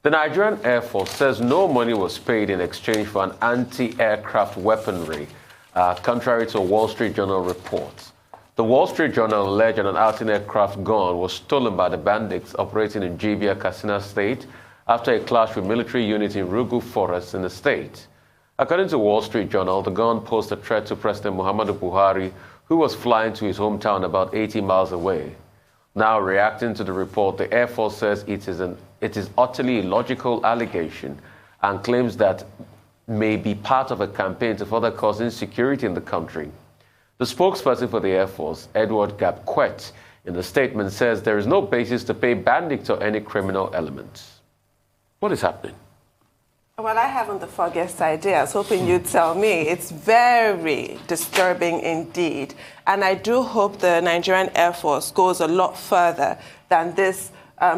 The Nigerian Air Force says no money was paid in exchange for an anti-aircraft weaponry, contrary to a Wall Street Journal report. The Wall Street Journal alleged an anti-aircraft gun was stolen by the bandits operating in Jibia, Katsina State, after a clash with military units in Rugu Forest in the state. According to Wall Street Journal, the gun posed a threat to President Muhammadu Buhari, who was flying to his hometown about 80 miles away. Now, reacting to the report, the Air Force says it is utterly illogical allegation and claims that may be part of a campaign to further cause insecurity in the country. The spokesperson for the Air Force, Edward Gabquet, in the statement says there is no basis to pay bandits or any criminal elements. What is happening? Well, I haven't the foggiest idea. I was hoping you'd tell me. It's very disturbing indeed. And I do hope the Nigerian Air Force goes a lot further than this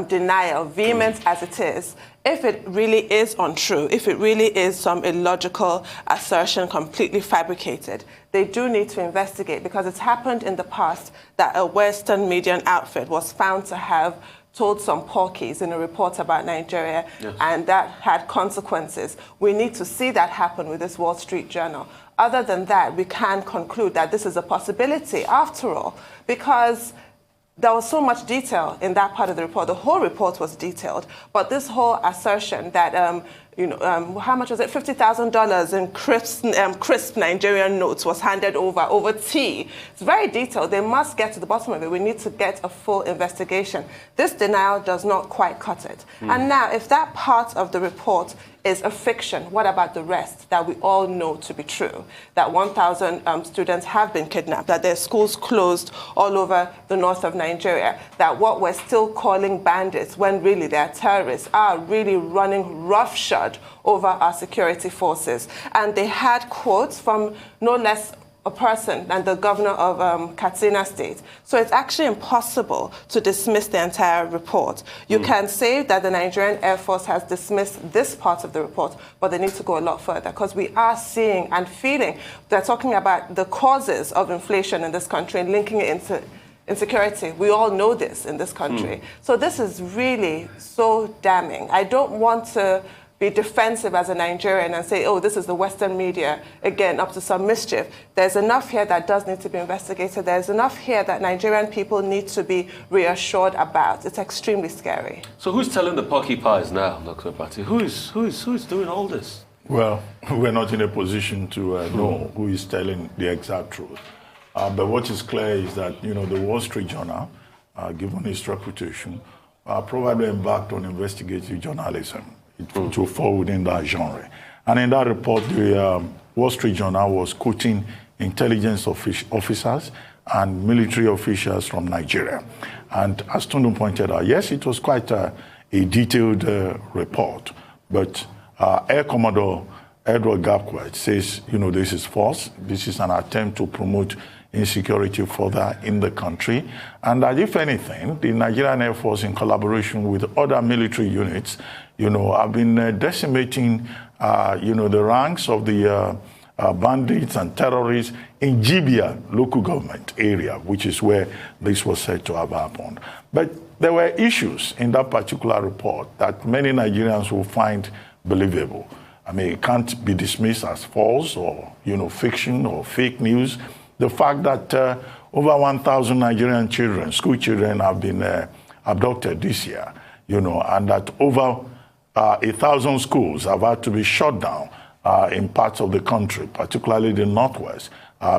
denial, vehement as it is. If it really is untrue, if it really is some illogical assertion completely fabricated, they do need to investigate, because it's happened in the past that a Western media outfit was found to have told some porkies in a report about Nigeria, yes, and that had consequences. We need to see that happen with this Wall Street Journal. Other than that, we can conclude that this is a possibility after all, because there was so much detail in that part of the report. The whole report was detailed, but this whole assertion that, how much was it? $50,000 in crisp Nigerian notes was handed over tea. It's very detailed. They must get to the bottom of it. We need to get a full investigation. This denial does not quite cut it. And now, if that part of the report is a fiction, what about the rest that we all know to be true? That 1,000 students have been kidnapped, that their schools closed all over the north of Nigeria, that what we're still calling bandits, when really they're terrorists, are really running roughshod over our security forces. And they had quotes from no less a person than the governor of Katsina State. So it's actually impossible to dismiss the entire report. You can say that the Nigerian Air Force has dismissed this part of the report, but they need to go a lot further, because we are seeing and feeling, they're talking about the causes of inflation in this country and linking it into insecurity. We all know this in this country. So this is really so damning. I don't want to be defensive as a Nigerian and say, oh, this is the Western media, again, up to some mischief. There's enough here that does need to be investigated. There's enough here that Nigerian people need to be reassured about. It's extremely scary. So who's telling the porcupines now, Dr. Bati? Who's doing all this? Well, we're not in a position to know who is telling the exact truth. But what is clear is that, the Wall Street Journal, given its reputation, probably embarked on investigative journalism to fall within that genre. And in that report, the Wall Street Journal was quoting intelligence officers and military officials from Nigeria. And as Tundu pointed out, yes, it was quite a detailed report, but Air Commodore Edward Gapquet says, this is false. This is an attempt to promote insecurity further in the country, and that if anything, the Nigerian Air Force, in collaboration with other military units, have been decimating, the ranks of the bandits and terrorists in Jibia local government area, which is where this was said to have happened. But there were issues in that particular report that many Nigerians will find believable. I mean, it can't be dismissed as false or, fiction or fake news. The fact that over 1,000 Nigerian children, school children, have been abducted this year, and that over 1,000 schools have had to be shut down in parts of the country, particularly the Northwest,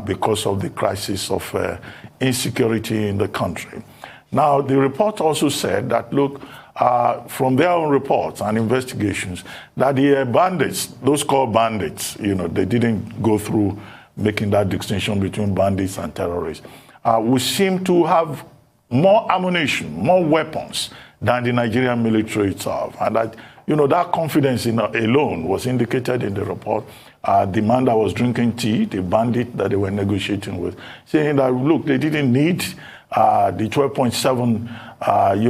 because of the crisis of insecurity in the country. Now, the report also said that, look, from their own reports and investigations, that the bandits, those called bandits, they didn't go through making that distinction between bandits and terrorists, we seem to have more ammunition, more weapons than the Nigerian military itself. And that, that confidence alone was indicated in the report. The man that was drinking tea, the bandit that they were negotiating with, saying that, look, they didn't need the 12.7,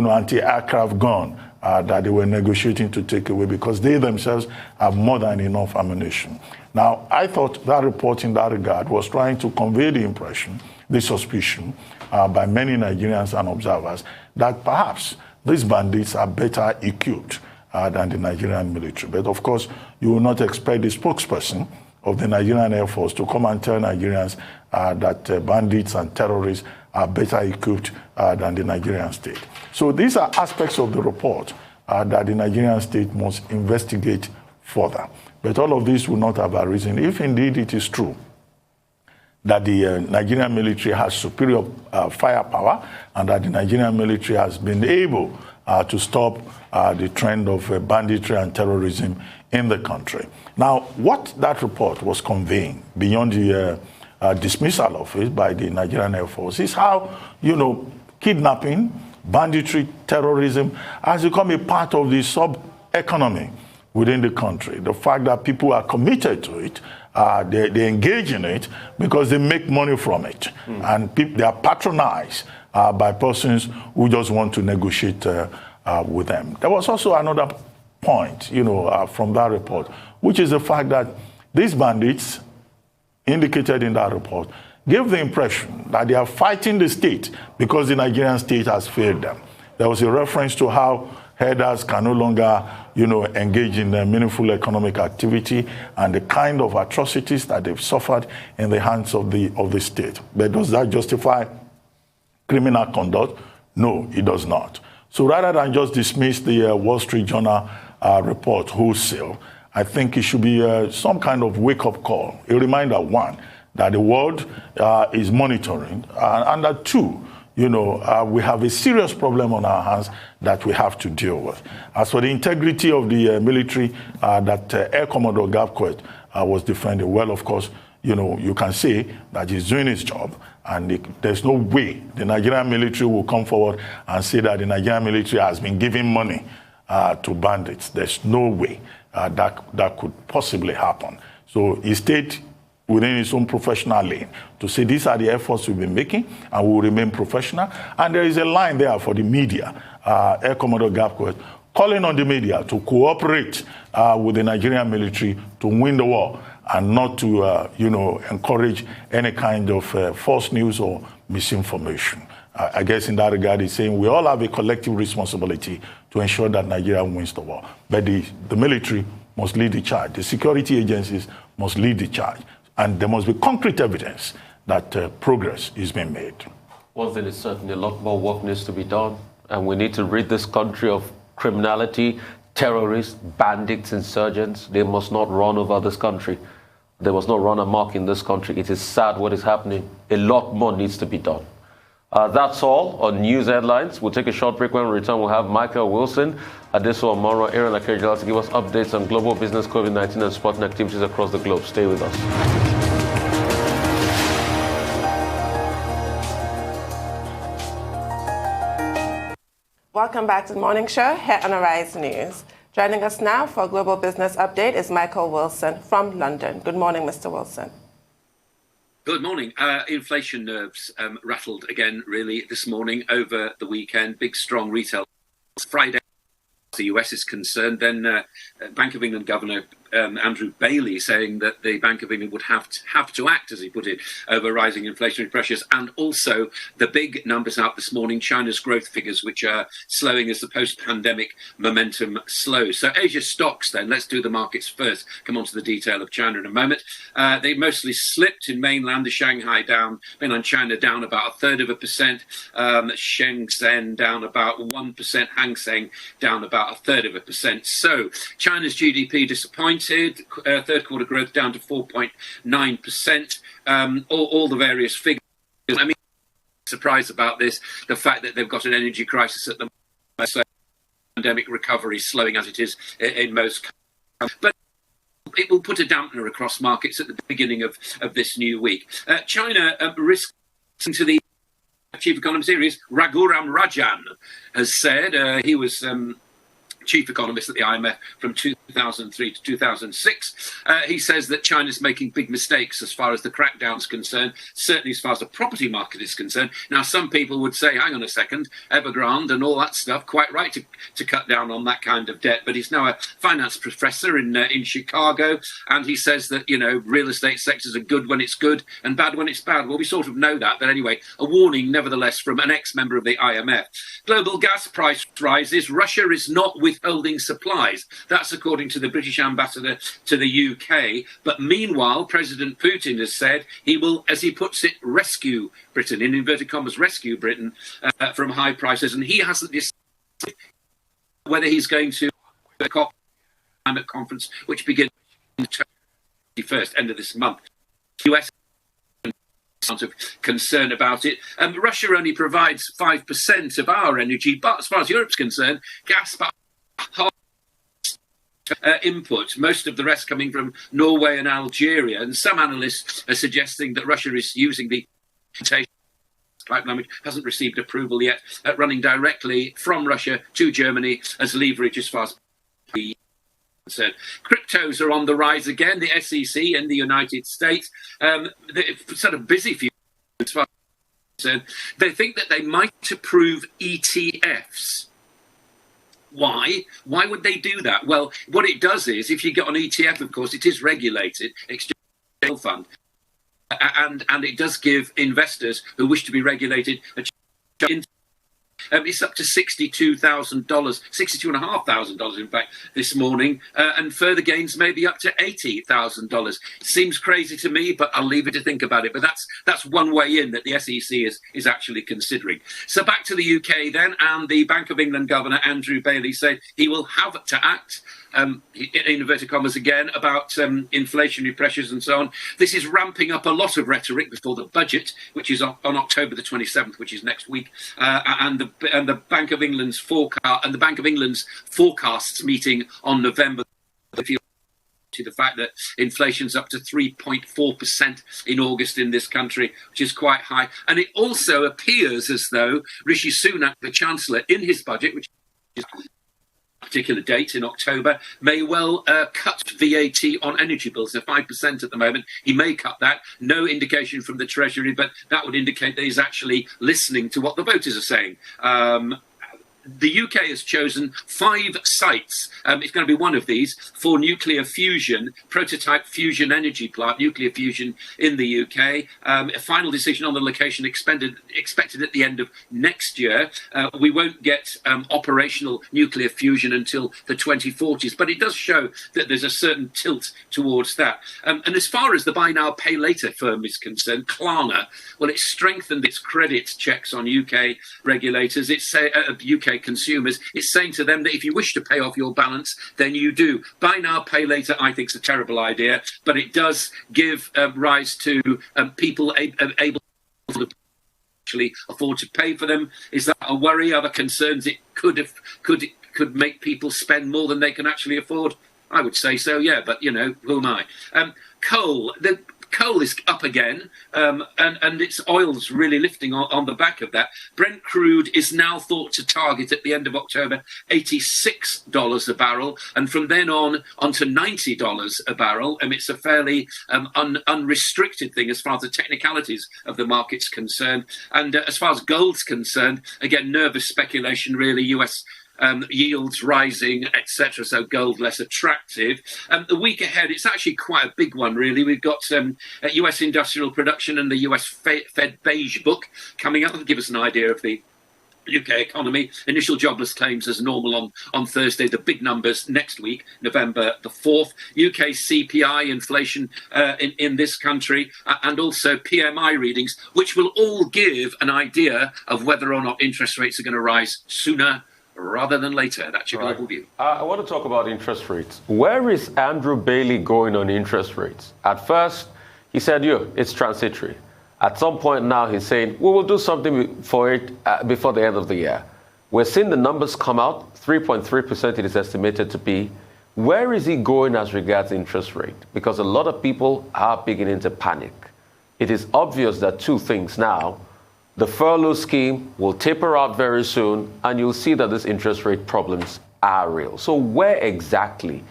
anti-aircraft gun that they were negotiating to take away, because they themselves have more than enough ammunition. Now, I thought that report in that regard was trying to convey the impression, the suspicion by many Nigerians and observers that perhaps these bandits are better equipped than the Nigerian military. But of course, you will not expect the spokesperson of the Nigerian Air Force to come and tell Nigerians that bandits and terrorists are better equipped than the Nigerian state. So these are aspects of the report that the Nigerian state must investigate further. But all of this will not have arisen if indeed it is true that the Nigerian military has superior firepower and that the Nigerian military has been able to stop the trend of banditry and terrorism in the country. Now, what that report was conveying beyond the dismissal of it by the Nigerian Air Force is how, kidnapping, banditry, terrorism has become a part of the sub-economy within the country. The fact that people are committed to it, they engage in it because they make money from it. And they are patronized by persons who just want to negotiate with them. There was also another point, from that report, which is the fact that these bandits, indicated in that report, gave the impression that they are fighting the state because the Nigerian state has failed them. There was a reference to how herders can no longer, engage in meaningful economic activity and the kind of atrocities that they've suffered in the hands of the state. But does that justify criminal conduct? No, it does not. So rather than just dismiss the Wall Street Journal report wholesale, I think it should be some kind of wake-up call, a reminder, one, that the world is monitoring, and that two, we have a serious problem on our hands that we have to deal with. As for the integrity of the military that Air Commodore Gapquet was defending, well, of course, you can say that he's doing his job, and there's no way the Nigerian military will come forward and say that the Nigerian military has been giving money to bandits. There's no way that could possibly happen. So he stayed within his own professional lane to say these are the efforts we've been making and we will remain professional. And there is a line there for the media, Air Commodore Gapquet, calling on the media to cooperate with the Nigerian military to win the war and not to, encourage any kind of false news or misinformation. I guess in that regard, he's saying we all have a collective responsibility to ensure that Nigeria wins the war. But the military must lead the charge. The security agencies must lead the charge. And there must be concrete evidence that progress is being made. One thing is certainly a lot more work needs to be done. And we need to rid this country of criminality, terrorists, bandits, insurgents. They must not run over this country. They must not run amok in this country. It is sad what is happening. A lot more needs to be done. That's all on news headlines. We'll take a short break. When we return, we'll have Michael Wilson, Adeso Omoro, Aaron Akejala to give us updates on global business, COVID-19 and sporting activities across the globe. Stay with us. Welcome back to the Morning Show here on Arise News. Joining us now for a global business update is Michael Wilson from London. Good morning, Mr. Wilson. Good morning. Inflation nerves rattled again, really, this morning over the weekend. Big, strong retail. Friday, as the US is concerned, then Bank of England Governor Andrew Bailey saying that the Bank of England would have to act, as he put it, over rising inflationary pressures. And also the big numbers out this morning, China's growth figures, which are slowing as the post-pandemic momentum slows. So Asia stocks then, let's do the markets first, come on to the detail of China in a moment. They mostly slipped in mainland, the Shanghai down, mainland China down about 1/3%, Shenzhen down about 1%, Hang Seng down about 1/3%. So China's GDP disappointed. Third quarter growth down to 4.9%. All the various figures. I mean, surprised about this, the fact that they've got an energy crisis at the moment, so pandemic recovery slowing as it is in most countries. But it will put a dampener across markets at the beginning of this new week. China risks to the chief economist here is Raghuram Rajan has said he was chief economist at the IMF from 2003 to 2006. He says that China's making big mistakes as far as the crackdown's concerned, certainly as far as the property market is concerned. Now, some people would say, hang on a second, Evergrande and all that stuff, quite right to cut down on that kind of debt. But he's now a finance professor in Chicago, and he says that, real estate sectors are good when it's good and bad when it's bad. Well, we sort of know that. But anyway, a warning, nevertheless, from an ex-member of the IMF. Global gas price rises. Russia is not with withholding supplies. That's according to the British ambassador to the UK. But meanwhile, President Putin has said he will, as he puts it, rescue Britain, in inverted commas, rescue Britain from high prices. And he hasn't decided whether he's going to the COP climate conference, which begins on the 21st, end of this month. The US of concern about it. Russia only provides 5% of our energy, but as far as Europe's concerned, gas about half input, most of the rest coming from Norway and Algeria. And some analysts are suggesting that Russia is using the pipeline, which hasn't received approval yet, running directly from Russia to Germany as leverage as far as the said. Cryptos are on the rise again. The SEC in the United States, they're sort of busy for you as far as concerned. They think that they might approve ETFs. Why? Why would they do that? Well, what it does is, if you get on ETF, of course, it is regulated, exchange fund, and it does give investors who wish to be regulated a chance. It's up to $62,000, $62,500, in fact, this morning, and further gains may be up to $80,000. Seems crazy to me, but I'll leave it to think about it. But that's one way in that the SEC is actually considering. So back to the UK then, and the Bank of England Governor Andrew Bailey said he will have to act, in inverted commas again, about inflationary pressures and so on. This is ramping up a lot of rhetoric before the budget, which is on October the 27th, which is next week, and the Bank of England's forecasts meeting on November. To the fact that inflation's up to 3.4% in August in this country, which is quite high. And it also appears as though Rishi Sunak, the Chancellor, in his budget, which is particular date in October, may well cut VAT on energy bills. They're 5% at the moment. He may cut that. No indication from the Treasury, but that would indicate that he's actually listening to what the voters are saying. The UK has chosen 5 sites. It's going to be one of these for nuclear fusion, prototype fusion energy plant, nuclear fusion in the UK. A final decision on the location expected at the end of next year. We won't get operational nuclear fusion until the 2040s, but it does show that there's a certain tilt towards that. And as far as the buy now, pay later firm is concerned, Klarna, well, it's strengthened its credit checks on UK regulators. It's UK consumers. It's saying to them that if you wish to pay off your balance, then you do. Buy now, pay later, I think, is a terrible idea, but it does give rise to people able to actually afford to pay for them. Is that a worry? Are there concerns it could make people spend more than they can actually afford? I would say so, yeah, but, you know, who am I? Coal is up again, and its oil's really lifting on the back of that. Brent crude is now thought to target at the end of October $86 a barrel, and from then on to $90 a barrel. And it's a fairly unrestricted thing as far as the technicalities of the market's concerned. And as far as gold's concerned, again, nervous speculation, really. US yields rising, etc., so gold less attractive. The week ahead, it's actually quite a big one, really. We've got US industrial production and the US Fed Beige Book coming up. That'll give us an idea of the UK economy. Initial jobless claims as normal on Thursday. The big numbers next week, November the 4th. UK CPI inflation in this country, and also PMI readings, which will all give an idea of whether or not interest rates are going to rise sooner rather than later. That's your global view. I want to talk about interest rates. Where is Andrew Bailey going on interest rates? At first, he said, it's transitory. At some point now, he's saying, we will do something for it before the end of the year. We're seeing the numbers come out. 3.3% it is estimated to be. Where is he going as regards interest rate? Because a lot of people are beginning to panic. It is obvious that 2 things now. The furlough scheme will taper out very soon, and you'll see that these interest rate problems are real. So where exactly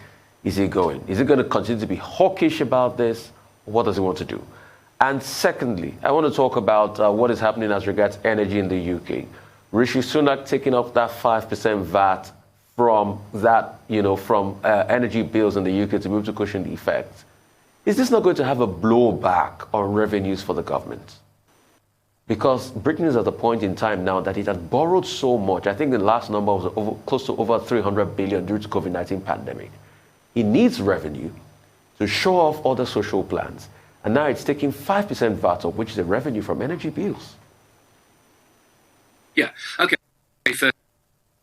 is he going? Is he going to continue to be hawkish about this? What does he want to do? And secondly, I want to talk about what is happening as regards energy in the UK. Rishi Sunak taking up that 5% VAT from that, from energy bills in the UK to be able to cushion the effects. Is this not going to have a blowback on revenues for the government? Because Britain is at the point in time now that it had borrowed so much. I think the last number was close to over 300 billion due to COVID-19 pandemic. It needs revenue to show off other social plans. And now it's taking 5% VAT up, which is the revenue from energy bills. Yeah, okay. For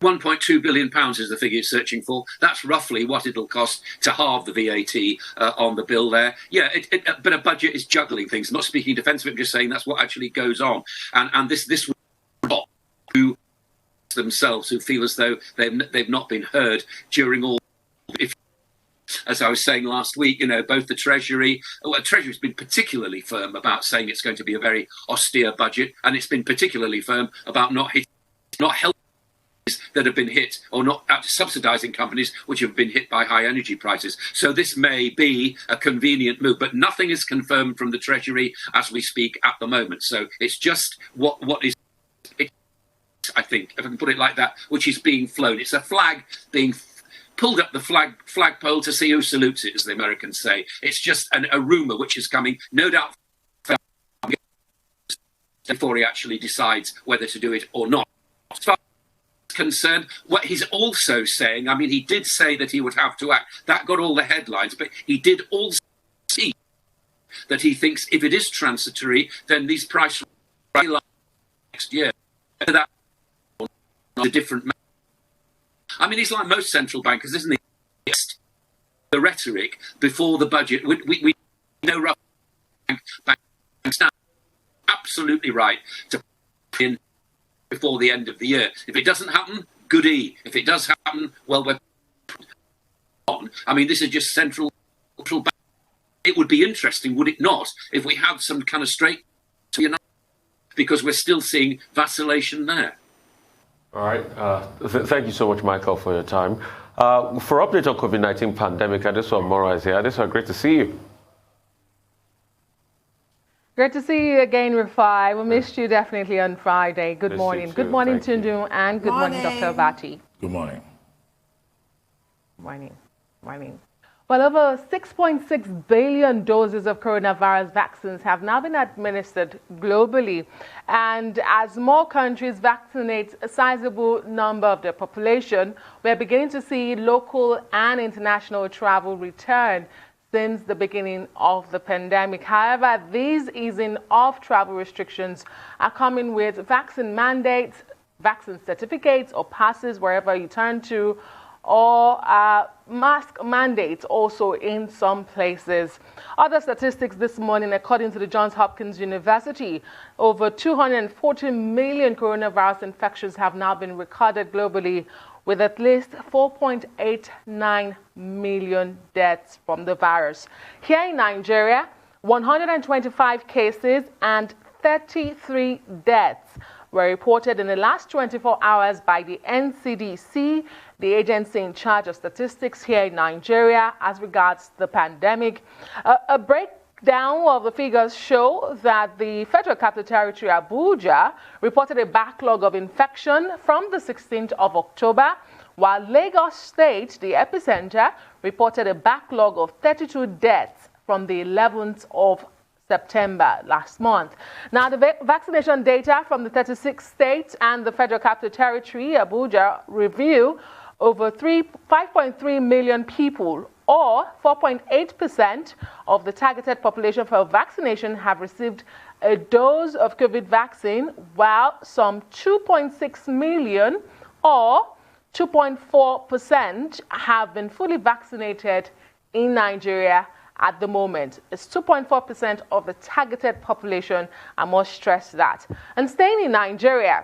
£1.2 billion is the figure it's searching for. That's roughly what it'll cost to halve the VAT on the bill there. Yeah, but a budget is juggling things. I'm not speaking defence of it, I'm just saying that's what actually goes on. And this will not to themselves who feel as though they've not been heard during all. As I was saying last week, both the Treasury's been particularly firm about saying it's going to be a very austere budget, and it's been particularly firm about not helping that have been hit, or not subsidising companies which have been hit by high energy prices. So this may be a convenient move, but nothing is confirmed from the Treasury as we speak at the moment. So it's just what is, I think, if I can put it like that, which is being flown. It's a flag being pulled up the flagpole to see who salutes it, as the Americans say. It's just a rumour which is coming, no doubt, before he actually decides whether to do it or not. As far as concerned, what he's also saying, I mean, he did say that he would have to act. That got all the headlines, but he did also see that he thinks if it is transitory, then these prices will rise next year. That's a different matter. I mean, he's like most central bankers, isn't he? The rhetoric before the budget. We know roughly banks now absolutely right to put in before the end of the year. If it doesn't happen, goodie. If it does happen, well, we're on. I mean, this is just central bank. It would be interesting, would it not, if we have some kind of straight to United, because we're still seeing vacillation there. All right. Thank you so much, Michael, for your time. For update on COVID-19 pandemic, Adeso Mora is here. Adeso, great to see you. Great to see you again, Rafai. We missed you definitely on Friday. Good morning. Good morning, Tundu, and good morning, Dr. Abati. Good morning. Morning. Well, over 6.6 billion doses of coronavirus vaccines have now been administered globally. And as more countries vaccinate a sizable number of their population, we're beginning to see local and international travel return since the beginning of the pandemic. However, these easing of travel restrictions are coming with vaccine mandates, vaccine certificates or passes wherever you turn to, or mask mandates also in some places. Other statistics this morning, according to the Johns Hopkins University, over 240 million coronavirus infections have now been recorded globally, with at least 4.89 million deaths from the virus. Here in Nigeria, 125 cases and 33 deaths were reported in the last 24 hours by the NCDC, the agency in charge of statistics here in Nigeria as regards the pandemic. A breakdown of the figures show that the Federal Capital Territory, Abuja, reported a backlog of infection from the 16th of October, while Lagos State, the epicenter, reported a backlog of 32 deaths from the 11th of September last month. Now, the vaccination data from the 36 states and the Federal Capital Territory, Abuja, reveal over 5.3 million people, or 4.8% of the targeted population for vaccination, have received a dose of COVID vaccine, while some 2.6 million, or 2.4%, have been fully vaccinated in Nigeria at the moment. It's 2.4% of the targeted population. I must stress that. And staying in Nigeria,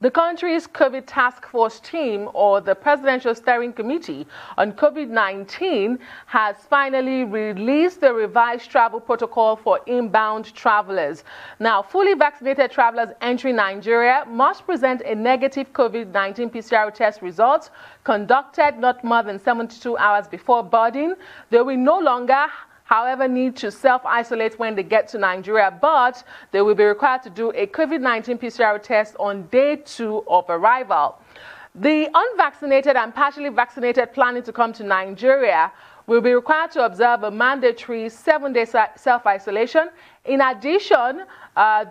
the country's COVID task force team, or the Presidential Steering Committee on COVID-19, has finally released the revised travel protocol for inbound travelers. Now, fully vaccinated travelers entering Nigeria must present a negative COVID-19 PCR test result conducted not more than 72 hours before boarding. They will no longer, however, need to self-isolate when they get to Nigeria, but they will be required to do a COVID-19 PCR test on day 2 of arrival. The unvaccinated and partially vaccinated planning to come to Nigeria will be required to observe a mandatory 7-day self-isolation. In addition,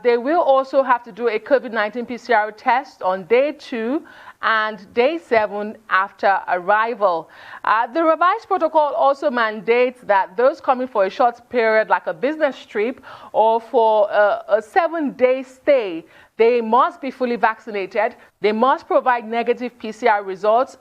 they will also have to do a COVID-19 PCR test on day 2 and day 7 after arrival. The revised protocol also mandates that those coming for a short period, like a business trip or for a 7-day stay, they must be fully vaccinated. They must provide negative PCR results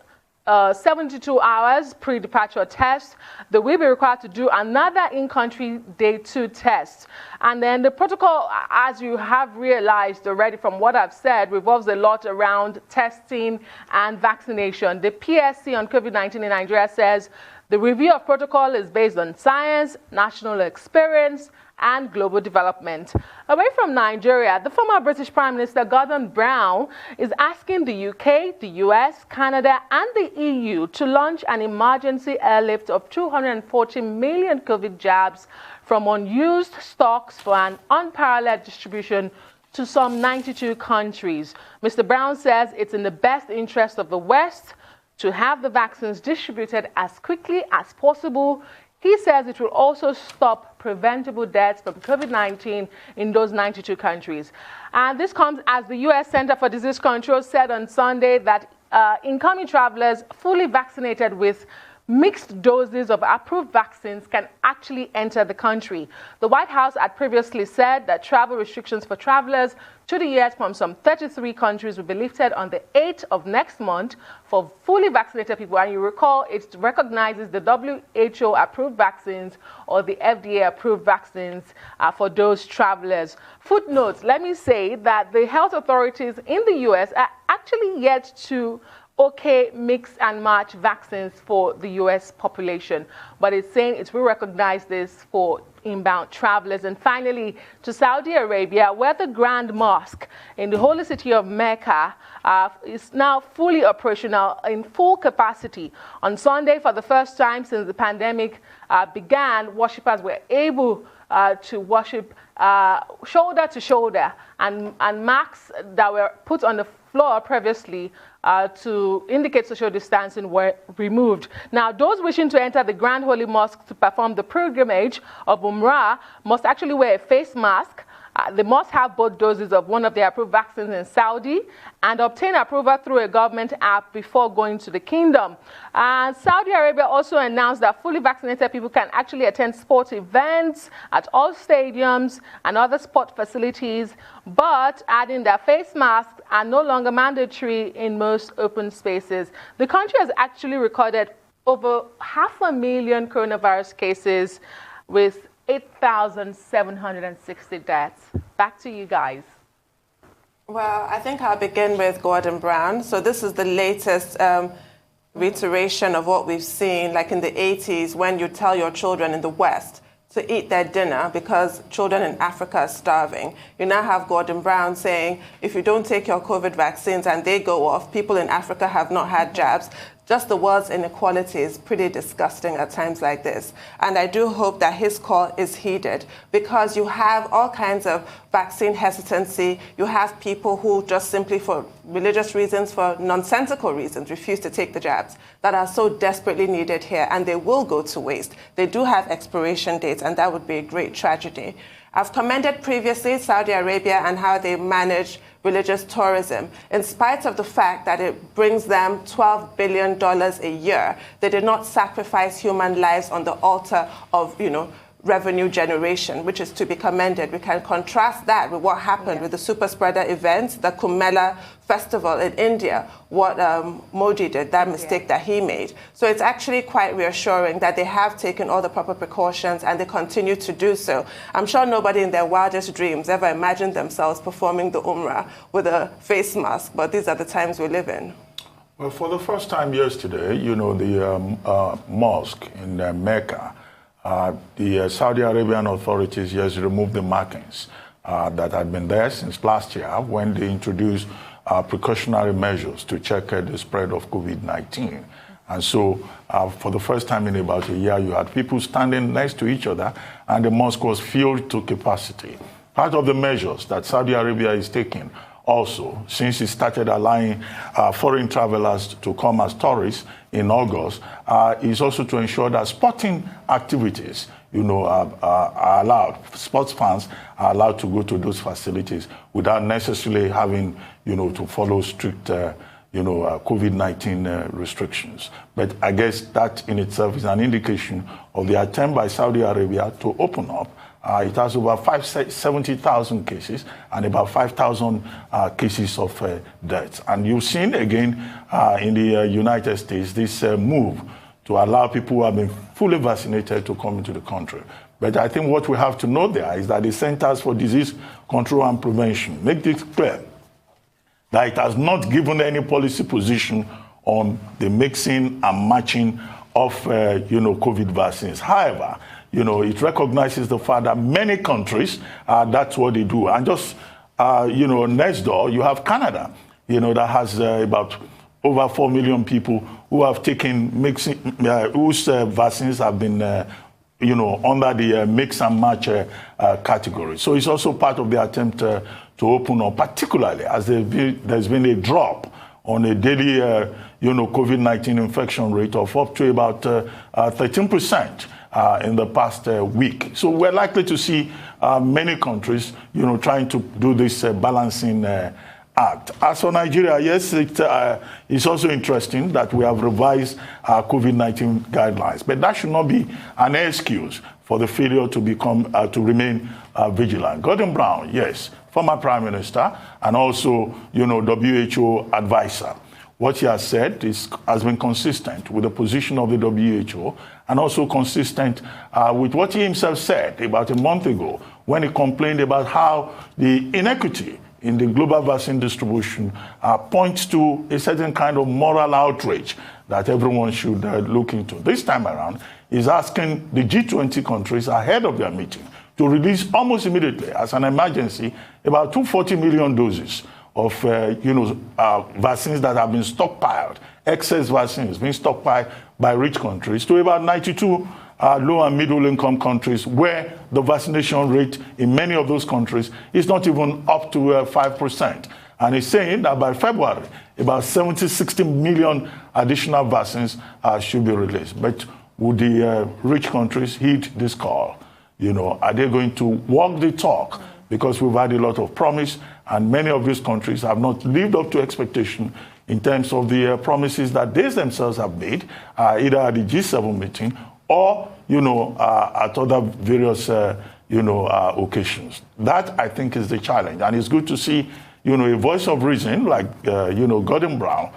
72 hours pre-departure test. They will be required to do another in-country day 2 test. And then the protocol, as you have realized already from what I've said, revolves a lot around testing and vaccination. The PSC on COVID-19 in Nigeria says the review of protocol is based on science, national experience, and global development. Away from Nigeria, the former British Prime Minister Gordon Brown is asking the UK, the US, Canada, and the EU to launch an emergency airlift of 240 million COVID jabs from unused stocks for an unparalleled distribution to some 92 countries. Mr. Brown says it's in the best interest of the West to have the vaccines distributed as quickly as possible. He says it will also stop preventable deaths from COVID-19 in those 92 countries. And this comes as the U.S. Center for Disease Control said on Sunday that incoming travelers fully vaccinated with mixed doses of approved vaccines can actually enter the country. The White House had previously said that travel restrictions for travelers to the U.S. from some 33 countries will be lifted on the 8th of next month for fully vaccinated people. And you recall, it recognizes the WHO-approved vaccines or the FDA-approved vaccines for those travelers. Footnote, let me say that the health authorities in the U.S. are actually yet to mix and match vaccines for the U.S. population, but it's saying it will recognize this for inbound travelers. And finally, to Saudi Arabia, where the Grand Mosque in the holy city of Mecca is now fully operational in full capacity. On Sunday, for the first time since the pandemic began, worshippers were able to worship shoulder to shoulder, and masks that were put on the floor previously to indicate social distancing were removed. Now, those wishing to enter the Grand Holy Mosque to perform the pilgrimage of Umrah must actually wear a face mask. They must have both doses of one of the approved vaccines in Saudi and obtain approval through a government app before going to the kingdom. Saudi Arabia also announced that fully vaccinated people can actually attend sport events at all stadiums and other sport facilities, but adding that face masks are no longer mandatory in most open spaces. The country has actually recorded over 500,000 coronavirus cases with 8,760 deaths. Back to you guys. Well, I think I'll begin with Gordon Brown. So this is the latest reiteration of what we've seen, like in the 80s, when you tell your children in the West to eat their dinner because children in Africa are starving. You now have Gordon Brown saying, if you don't take your COVID vaccines and they go off, people in Africa have not had jabs. Just the world's inequality is pretty disgusting at times like this. And I do hope that his call is heeded, because you have all kinds of vaccine hesitancy. You have people who just simply for religious reasons, for nonsensical reasons, refuse to take the jabs that are so desperately needed here, and they will go to waste. They do have expiration dates, and that would be a great tragedy. I've commended previously Saudi Arabia and how they manage religious tourism. In spite of the fact that it brings them $12 billion a year, they did not sacrifice human lives on the altar of, revenue generation, which is to be commended. We can contrast that with what happened with the super spreader events, the Kumbh festival in India, what Modi did, that mistake that he made. So it's actually quite reassuring that they have taken all the proper precautions and they continue to do so. I'm sure nobody in their wildest dreams ever imagined themselves performing the Umrah with a face mask, but these are the times we live in. Well, for the first time yesterday, the mosque in Mecca, the Saudi Arabian authorities just removed the markings that had been there since last year when they introduced precautionary measures to check the spread of COVID-19. And so for the first time in about a year, you had people standing next to each other and the mosque was filled to capacity. Part of the measures that Saudi Arabia is taking also, since he started allowing foreign travelers to come as tourists in August, is also to ensure that sporting activities, are allowed. Sports fans are allowed to go to those facilities without necessarily having, to follow strict, COVID-19 restrictions. But I guess that in itself is an indication of the attempt by Saudi Arabia to open up. It has over 70,000 cases and about 5,000 cases of deaths. And you've seen again in the United States this move to allow people who have been fully vaccinated to come into the country. But I think what we have to know there is that the Centers for Disease Control and Prevention make this clear that it has not given any policy position on the mixing and matching of, COVID vaccines. However, it recognizes the fact that many countries, that's what they do. And just, next door, you have Canada, that has about over 4 million people who have taken whose vaccines have been, under the mix and match category. So it's also part of the attempt to open up, particularly as there's been a drop on a daily, COVID-19 infection rate of up to about 13%. In the past week. So we're likely to see many countries, trying to do this balancing act. As for Nigeria, yes, it's also interesting that we have revised our COVID-19 guidelines, but that should not be an excuse for the failure to remain vigilant. Gordon Brown, yes, former Prime Minister and also, WHO advisor. What he has said has been consistent with the position of the WHO and also consistent with what he himself said about a month ago when he complained about how the inequity in the global vaccine distribution points to a certain kind of moral outrage that everyone should look into. This time around, he's asking the G20 countries ahead of their meeting to release almost immediately as an emergency about 240 million doses of vaccines that have been stockpiled, excess vaccines being stockpiled by rich countries to about 92 low and middle income countries where the vaccination rate in many of those countries is not even up to 5%. And he's saying that by February, about 60 million additional vaccines should be released. But would the rich countries heed this call? Are they going to walk the talk? Because we've had a lot of promise, and many of these countries have not lived up to expectation in terms of the promises that they themselves have made, either at the G7 meeting or, at other various, occasions. That, I think, is the challenge. And it's good to see, a voice of reason like, Gordon Brown,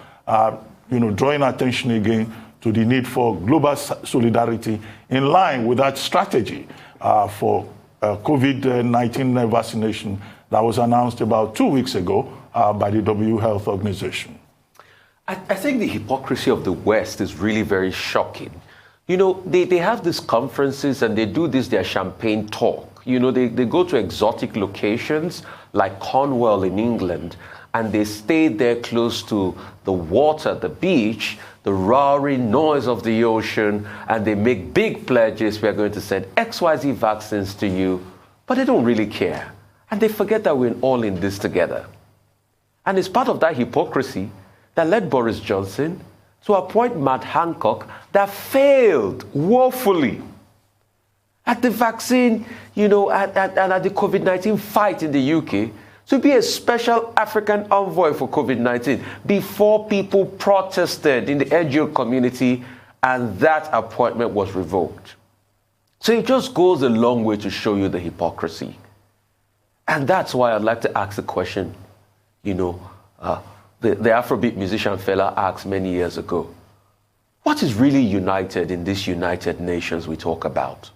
drawing attention again to the need for global solidarity in line with that strategy for COVID-19 vaccination that was announced about 2 weeks ago by the WHO Health Organization. I think the hypocrisy of the West is really very shocking. They have these conferences and they do their champagne talk. They go to exotic locations like Cornwall in England, and they stay there close to the water, the beach, the roaring noise of the ocean, and they make big pledges. We're going to send XYZ vaccines to you, but they don't really care. And they forget that we're all in this together. And it's part of that hypocrisy that led Boris Johnson to appoint Matt Hancock that failed woefully at the vaccine, and at the COVID-19 fight in the UK, to be a special African envoy for COVID-19 before people protested in the NGO community, and that appointment was revoked. So it just goes a long way to show you the hypocrisy. And that's why I'd like to ask the question, the Afrobeat musician fella asked many years ago, what is really united in this United Nations we talk about?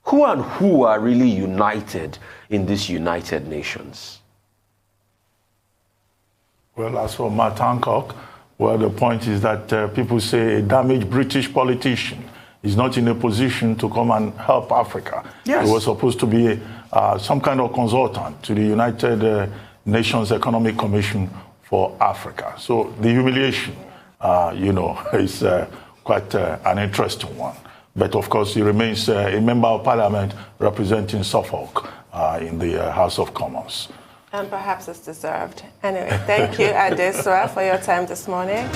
Who and who are really united in this United Nations? Well, as for Matt Hancock, the point is that people say a damaged British politician is not in a position to come and help Africa. Yes. He was supposed to be some kind of consultant to the United Nations Economic Commission for Africa. So the humiliation, is quite an interesting one. But of course, he remains a member of parliament representing Suffolk in the House of Commons. And perhaps it's deserved. Anyway, thank you, Adesua, for your time this morning.